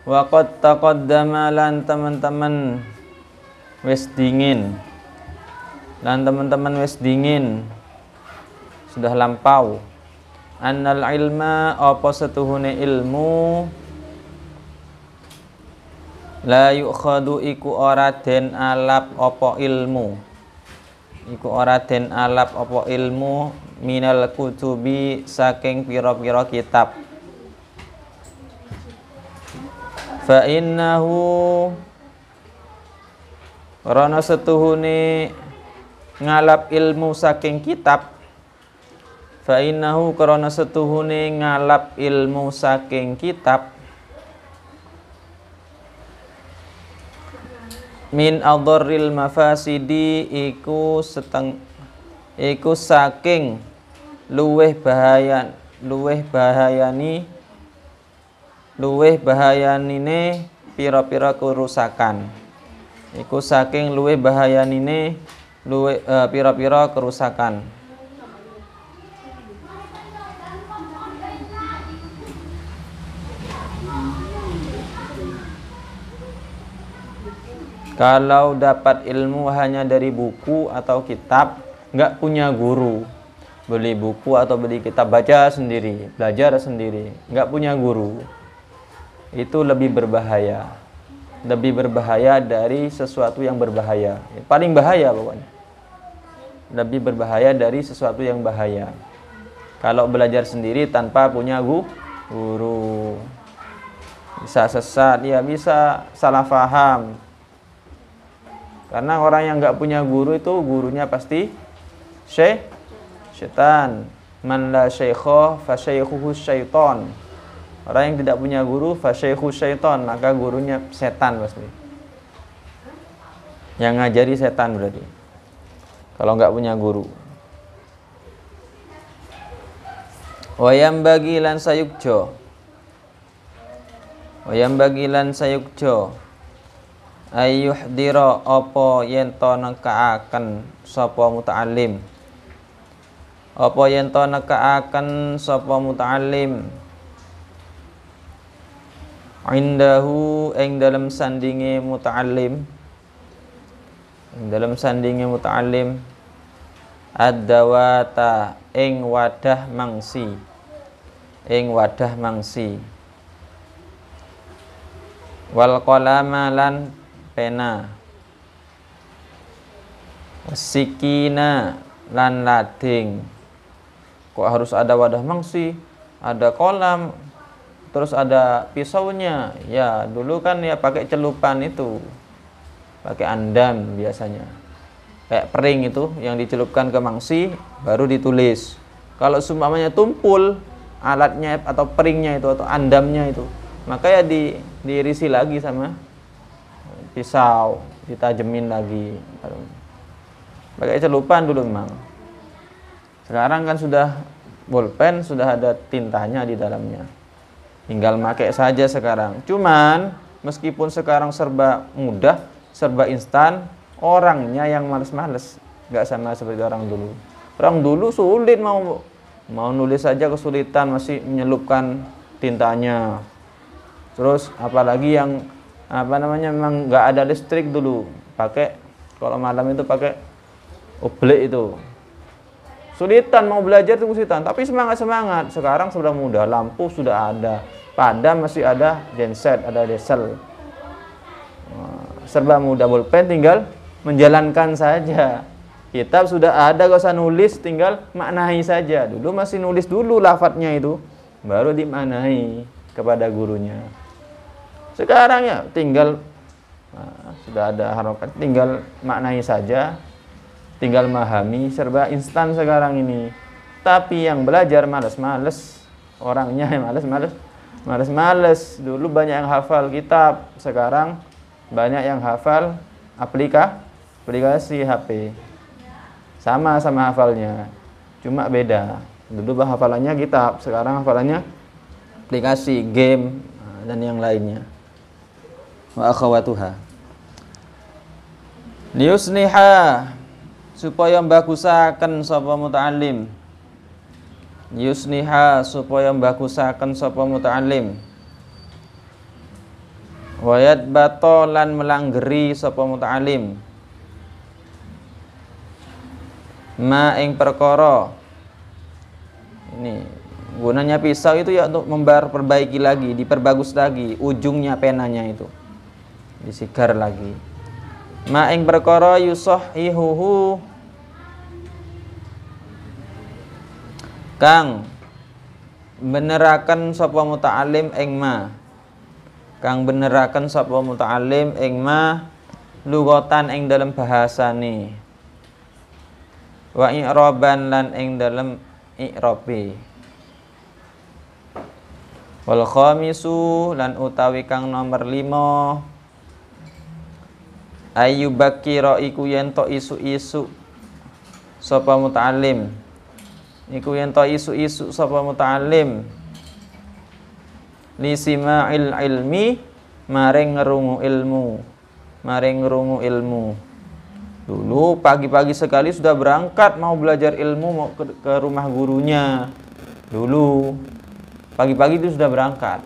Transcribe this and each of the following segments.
Wa qad taqaddama lan teman-teman wis dingin. Lan teman-teman wis dingin sudah lampau. Annal ilma apa setuhune ilmu la yukhadu iku ora den alap apa ilmu. Iku ora den alap apa ilmu minal kutubi saking pira-pira kitab. Fa innahu rana setuhune ngalap ilmu saking kitab. Fa innahu karana setuhune ngalap ilmu saking kitab min adharril mafasidi iku saking luweh bahayanine pira-pira kerusakan. Iku saking luweh bahayanine pira-pira kerusakan. Kalau dapat ilmu hanya dari buku atau kitab, nggak punya guru, beli buku atau beli kitab, baca sendiri, belajar sendiri, nggak punya guru, itu lebih berbahaya. Lebih berbahaya dari sesuatu yang berbahaya. Paling bahaya pokoknya. Lebih berbahaya dari sesuatu yang bahaya. Kalau belajar sendiri tanpa punya guru, bisa sesat, ya bisa salah paham. Karena orang yang nggak punya guru itu gurunya pasti syaitan. Man la syaikha fa syaikhuhu syaiton. Orang yang tidak punya guru fa syaikhu syaiton, maka gurunya setan pasti. Yang ngajari setan berarti. Kalau nggak punya guru. Wayam bagilan sayukjo. Wayam bagilan sayukjo. Ayyuhdira apa yen to nekaaken sapa muta'allim. Apa yen to nekaaken sapa muta'allim. Indahu ing dalam sandinge muta'allim. Ing dalam sandinge muta'allim ad-dawata ing wadah mangsi. Ing wadah mangsi. Wal qalama lan pena. Sikina lan lading. Kok harus ada wadah mangsi, ada kolam, terus ada pisaunya? Ya dulu kan ya pakai celupan itu, pakai andam biasanya, kayak pering itu yang dicelupkan ke mangsi baru ditulis. Kalau seumpamanya tumpul alatnya atau peringnya itu atau andamnya itu, maka ya diirisi lagi sama pisau, ditajemin lagi. Pakai celupan dulu memang. Sekarang kan sudah bolpen, sudah ada tintanya di dalamnya. Tinggal pakai saja sekarang. Cuman meskipun sekarang serba mudah, serba instan, orangnya yang males-males. Nggak sama seperti orang dulu. Orang dulu sulit mau nulis saja kesulitan, masih menyelupkan tintanya. Terus apalagi yang memang nggak ada listrik dulu, pakai kalau malam itu pakai oblek itu. Sulitan mau belajar itu kesulitan, tapi semangat. Sekarang sudah mudah, lampu sudah ada, padam masih ada, genset, ada diesel. Serba mudah, bolpen tinggal menjalankan saja. Kitab sudah ada, gak usah nulis, tinggal maknai saja. Dulu masih nulis dulu lafadznya itu, baru dimaknai kepada gurunya. Sekarang ya tinggal sudah ada harokat, tinggal maknai saja, tinggal memahami, serba instan sekarang ini. Tapi yang belajar malas-malas, orangnya malas-malas. Dulu banyak yang hafal kitab, sekarang banyak yang hafal aplikasi HP. Sama-sama hafalnya, cuma beda. Dulu hafalannya kitab, sekarang hafalannya aplikasi, game, dan yang lainnya. Wa akhawatuha liyusniha, supaya bagusaken sapa muta'allim. Yusniha, supaya bagusaken sapa muta'allim. Wayat batolan melanggeri sapa muta'alim ma ing perkara. Ini gunanya pisau itu ya untuk memperbaiki lagi, diperbagus lagi ujungnya penanya itu, disigar lagi. Ma ing perkara yusahihuhu kang beneraken sapa muta'alim ing ma, kang beneraken sapa muta'alim ing ma lugatan ing dalam bahasane, wa i'raban lan ing dalam i'rabe. Wal khamisu lan utawi kang nomor 5 ayyubakira iku yen to isu-isu sapa muta'alim, iku yen to isu-isu sapa muta'alim li sima'il ilmi maring ngerungu ilmu, maring ngerungu ilmu. Dulu pagi-pagi sekali sudah berangkat mau belajar ilmu, mau ke rumah gurunya. Dulu pagi-pagi itu sudah berangkat.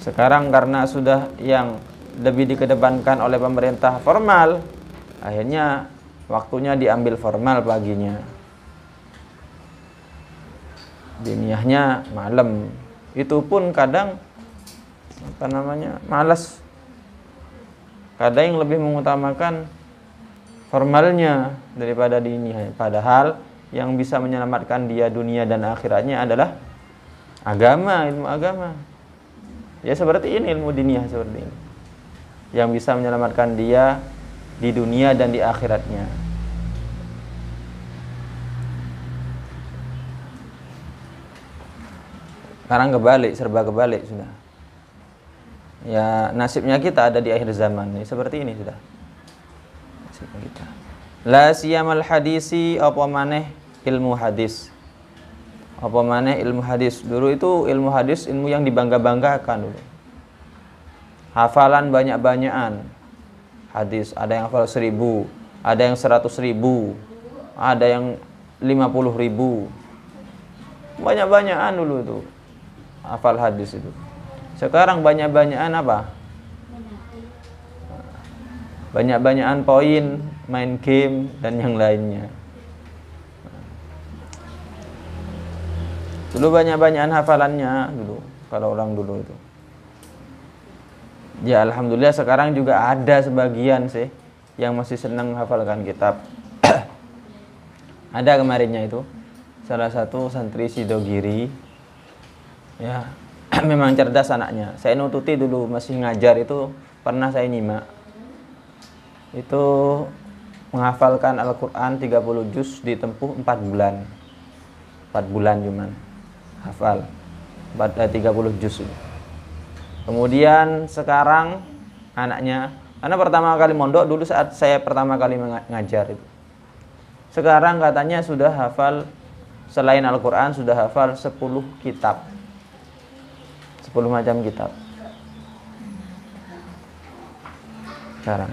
Sekarang karena sudah yang lebih dikedepankan oleh pemerintah formal, akhirnya waktunya diambil formal paginya. Diniyahnya malam. Itu pun kadang malas. Kadang yang lebih mengutamakan formalnya daripada diniyah. Padahal yang bisa menyelamatkan dia dunia dan akhiratnya adalah agama, ilmu agama. Ya seperti ini ilmu diniyah seperti ini. Yang bisa menyelamatkan dia di dunia dan di akhiratnya. Sekarang kebalik, serba kebalik sudah. Ya nasibnya kita ada di akhir zaman ini seperti ini sudah. Nasibnya kita. La siyamal hadisi apa maneh ilmu hadis. Apa maneh ilmu hadis. Dulu itu ilmu hadis ilmu yang dibangga-banggakan dulu. Hafalan banyak-banyakan hadis, ada yang hafal 1000, ada yang 100.000, ada yang 50.000. Banyak-banyakan dulu itu hafal hadis itu. Sekarang banyak-banyakan apa? Banyak-banyakan poin, main game dan yang lainnya. Dulu banyak-banyakan hafalannya dulu kalau orang dulu itu. Ya alhamdulillah sekarang juga ada sebagian sih yang masih senang hafalkan kitab. Ada kemarinnya itu salah satu santri Sidogiri. Ya, memang cerdas anaknya. Saya nututi dulu masih ngajar itu pernah saya nyimak. Itu menghafalkan Al-Qur'an 30 juz ditempuh 4 bulan. 4 bulan cuman hafal 30 juz. Kemudian sekarang anaknya, karena pertama kali mondok dulu saat saya pertama kali mengajar itu. Sekarang katanya sudah hafal selain Al-Qur'an sudah hafal 10 kitab. 10 macam kitab. Sekarang.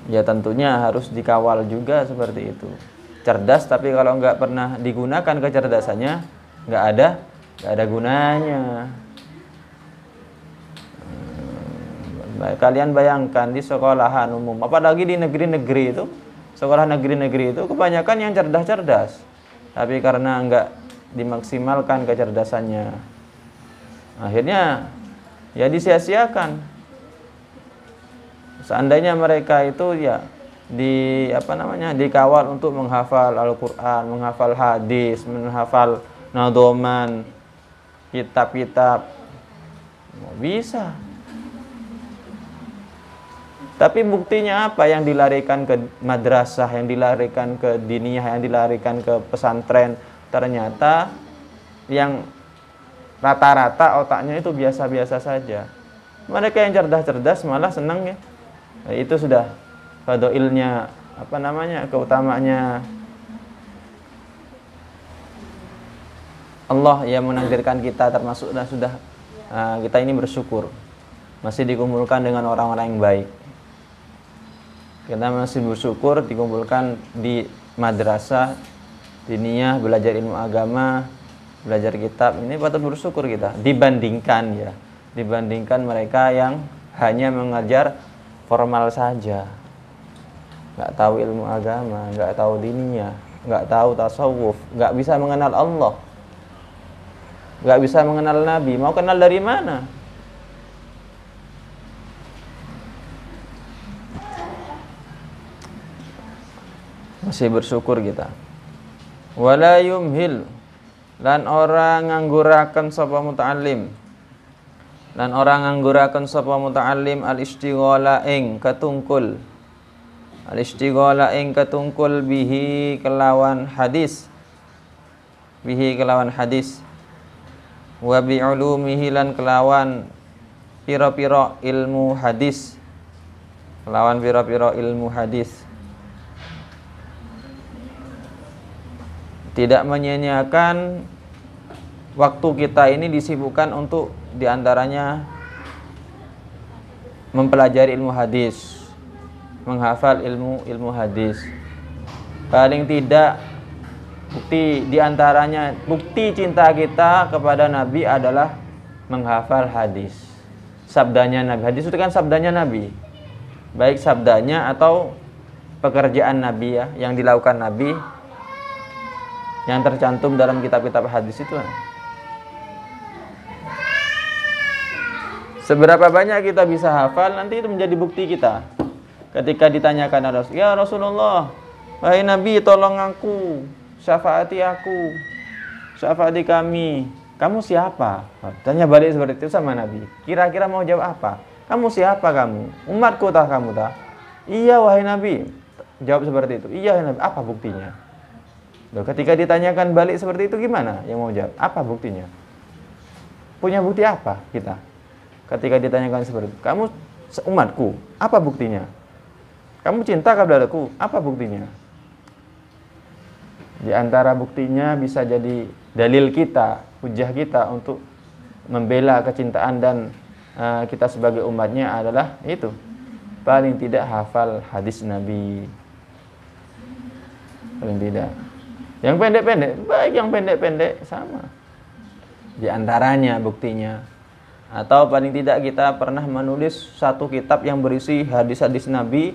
Ya tentunya harus dikawal juga seperti itu. Cerdas tapi kalau nggak pernah digunakan kecerdasannya nggak ada gunanya. Kalian bayangkan di sekolahan umum, apalagi di negeri-negeri itu, sekolah negeri-negeri itu kebanyakan yang cerdas-cerdas, tapi karena nggak dimaksimalkan kecerdasannya, akhirnya ya disia-siakan. Seandainya mereka itu ya dikawal untuk menghafal Al-Qur'an, menghafal hadis, menghafal nadoman, kitab-kitab, bisa. Tapi buktinya apa? Yang dilarikan ke madrasah, yang dilarikan ke diniyah, yang dilarikan ke pesantren, ternyata yang rata-rata otaknya itu biasa-biasa saja. Mereka yang cerdas-cerdas malah senang ya. Itu sudah fadhailnya, keutamaannya Allah yang menakdirkan kita termasuk dan sudah kita ini bersyukur masih dikumpulkan dengan orang-orang yang baik. Kita masih bersyukur dikumpulkan di madrasah diniyah, belajar ilmu agama belajar kitab ini patut bersyukur kita dibandingkan mereka yang hanya mengajar formal saja, nggak tahu ilmu agama, nggak tahu diniyah, nggak tahu tasawuf, nggak bisa mengenal Allah, nggak bisa mengenal Nabi. Mau kenal dari mana? Masih bersyukur kita. Wala yumhil, lan orang ngangguraken sapa muta'allim, lan orang ngangguraken sapa muta'allim al-istighala ing katungkul, al-istighala ing katungkul bihi kelawan hadis, wa bi ulumihi lan kelawan pira-pira ilmu hadis, tidak menyia-nyiakan waktu kita ini disibukkan untuk diantaranya mempelajari ilmu hadis, menghafal ilmu hadis. Paling tidak bukti cinta kita kepada Nabi adalah menghafal hadis, sabdanya Nabi. Hadis itu kan sabdanya Nabi, baik sabdanya atau pekerjaan Nabi ya, yang dilakukan Nabi, yang tercantum dalam kitab-kitab hadis itu. Seberapa banyak kita bisa hafal, nanti itu menjadi bukti kita. Ketika ditanyakan ya Rasulullah, wahai Nabi, tolong aku, syafaati aku, syafaati kami. Kamu siapa? Tanya balik seperti itu sama Nabi. Kira-kira mau jawab apa? Kamu siapa kamu? Umatku tah kamu tah? Iya wahai Nabi. Jawab seperti itu. Iya wahai Nabi. Apa buktinya? Loh, ketika ditanyakan balik seperti itu gimana? Yang mau jawab, apa buktinya? Punya bukti apa kita? Ketika ditanyakan seperti itu, kamu umatku, apa buktinya? Kamu cinta kepadaku, apa buktinya? Di antara buktinya bisa jadi dalil kita, hujah kita untuk membela kecintaan dan kita sebagai umatnya adalah itu. Paling tidak hafal hadis Nabi. Paling tidak. Yang pendek-pendek, baik yang pendek-pendek sama. Di antaranya buktinya. Atau paling tidak kita pernah menulis satu kitab yang berisi hadis-hadis Nabi,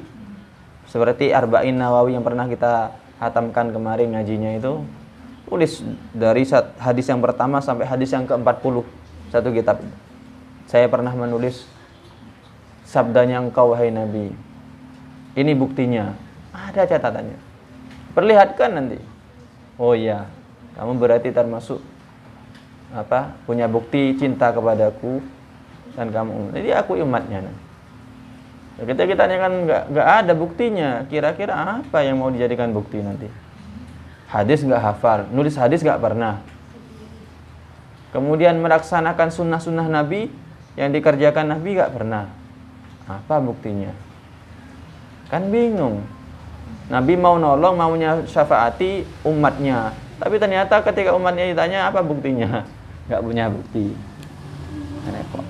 seperti Arba'in Nawawi yang pernah kita hatamkan kemarin ngajinya itu. Tulis dari hadis yang pertama sampai hadis yang ke-40, satu kitab. Saya pernah menulis sabdanya engkau wahai Nabi. Ini buktinya. Ada catatannya. Perlihatkan nanti. Oh iya, kamu berarti termasuk punya bukti cinta kepadaku dan kamu. Jadi aku umatnya. Kita tanyakan nggak ada buktinya. Kira-kira apa yang mau dijadikan bukti nanti? Hadis nggak hafal, nulis hadis nggak pernah. Kemudian melaksanakan sunnah-sunnah Nabi yang dikerjakan Nabi nggak pernah. Apa buktinya? Kan bingung. Nabi mau nolong, maunya syafaati umatnya. Tapi ternyata ketika umatnya ditanya apa buktinya? Nggak punya bukti. Repot.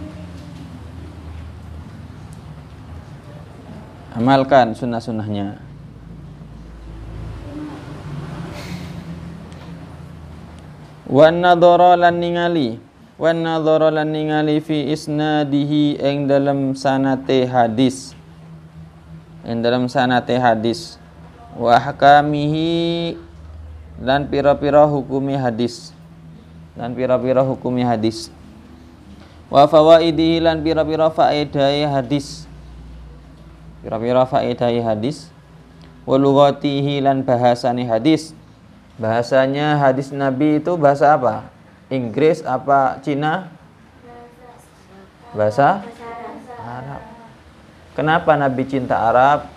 Amalkan sunnah-sunnahnya. Wan nadhara lan ningali fi isnadihi ing dalam sanate hadis. Wa ahkamihi lan pira-pira hukumi hadis. Wa fawaidihi lan pira-pira faedahe hadis. Wa lughatihi lan bahasane hadis. Bahasanya hadis Nabi itu bahasa apa? Inggris apa Cina? Bahasa Arab. Kenapa Nabi cinta Arab?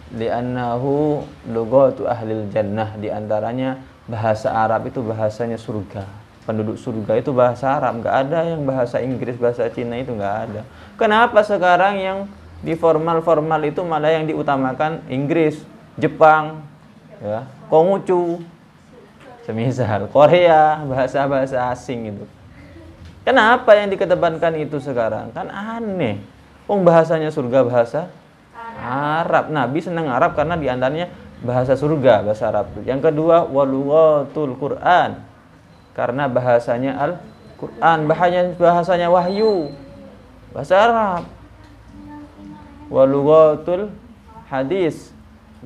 Li'annahu lughatu ahlil jannah. Di antaranya bahasa Arab itu bahasanya surga. Penduduk surga itu bahasa Arab. Nggak ada yang bahasa Inggris, bahasa Cina itu nggak ada. Kenapa sekarang yang di formal-formal itu malah yang diutamakan Inggris, Jepang, ya, Konghucu, semisal Korea, bahasa-bahasa asing itu. Kenapa yang dikedepankan itu sekarang? Kan aneh. Bahasanya surga bahasa Arab. Nabi senang Arab karena diantaranya bahasa surga, bahasa Arab. Yang kedua, walughatul Quran. karena bahasanya Al-Quran, bahasanya wahyu, bahasa Arab. Wa lughatul hadis,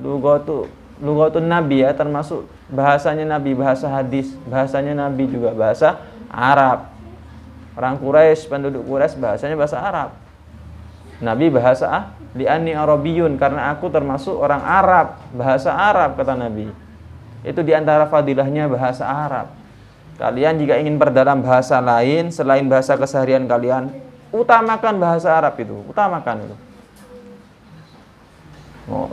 lughatun nabi ya, termasuk bahasanya nabi, bahasa hadis, bahasanya nabi juga bahasa Arab. Orang Quraisy, penduduk Quraisy bahasanya bahasa Arab. Nabi bahasa li'anni Arabiyun, karena aku termasuk orang Arab, bahasa Arab kata Nabi. Itu diantara fadilahnya bahasa Arab. Kalian jika ingin perdalam bahasa lain selain bahasa keseharian kalian, utamakan bahasa Arab itu, utamakan itu. Oh,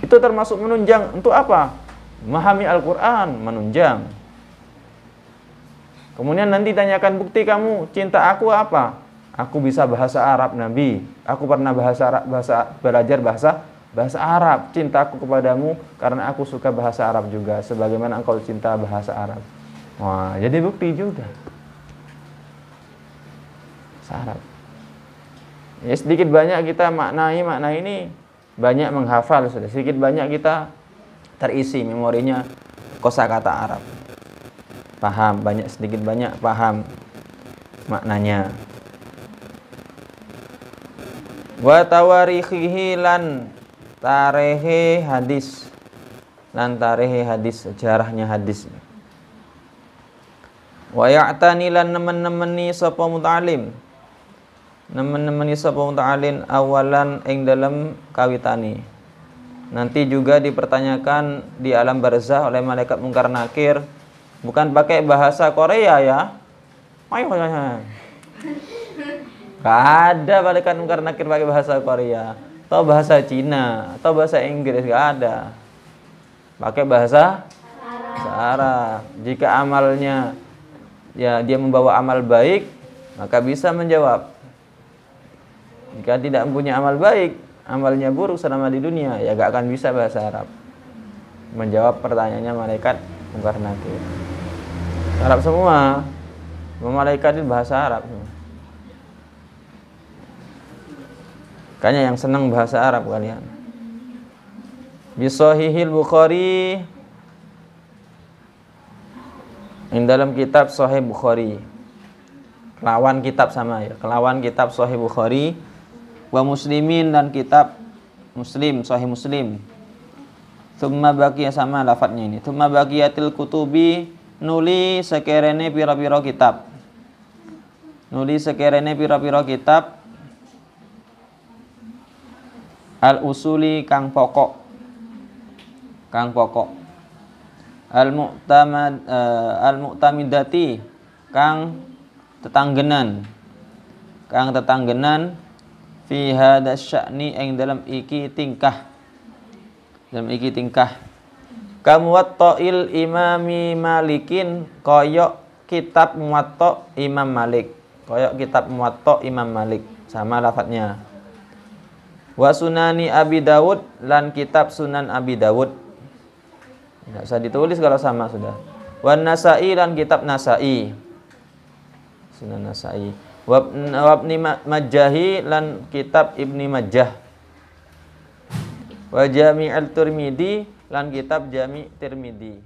itu termasuk menunjang untuk apa? Memahami Al-Quran, menunjang. Kemudian nanti tanyakan bukti kamu cinta aku apa? Aku bisa bahasa Arab Nabi. Aku pernah belajar bahasa Arab. Cintaku kepadamu karena aku suka bahasa Arab juga, sebagaimana engkau cinta bahasa Arab. Wah, jadi bukti juga. Bahasa Arab. Ya, sedikit banyak kita makna ini banyak menghafal sudah. Sedikit banyak kita terisi memorinya kosakata Arab. Paham, sedikit banyak paham maknanya. Wa tawarikhihi lan tarehe hadis, sejarahnya hadis. Wa ya'tani lan nemen-nemeni sapa muta'alim, awalan ing dalam kawitani. Nanti juga dipertanyakan di alam barzah oleh malaikat mungkar nakir, bukan pakai bahasa Korea ya. Gak ada malaikat mungkar nakir pakai bahasa Korea atau bahasa Cina atau bahasa Inggris, gak ada. Pakai bahasa Arab. Jika amalnya ya dia membawa amal baik, maka bisa menjawab. Jika tidak mempunyai amal baik, amalnya buruk selama di dunia, ya gak akan bisa bahasa Arab menjawab pertanyaannya malaikat mungkar nakir. Arab semua, malaikat itu bahasa Arab semua. Makanya yang senang bahasa Arab kalian. Bisahihil Bukhari, yang dalam kitab Sahih Bukhari, kelawan kitab sama ya, kelawan kitab Sahih Bukhari, wa Muslimin dan kitab Muslim, Sahih Muslim. Tsumma baqiya sama lafadznya ini. Tsumma baqiyatil kutubi, nuli sekerene pira-pira kitab. Nuli sekerene pira-pira kitab al-usuli kang pokok. Al-mu'tamidati kang tetanggenan fi hadza sya'ni ing dalam iki tingkah, kamuwatta'il imami malikin, koyok kitab muwatta Imam Malik, sama lafadznya. Wa sunani Abi Dawud lan kitab Sunan Abi Dawud, tidak usah ditulis kalau sama sudah. Wan Nasa'i lan kitab Nasa'i, Sunan Nasa'i. Wa Ibni Majjahi lan kitab Ibni Majjah. Wa Jami' al-Tirmidzi lan kitab Jami' Tirmidzi.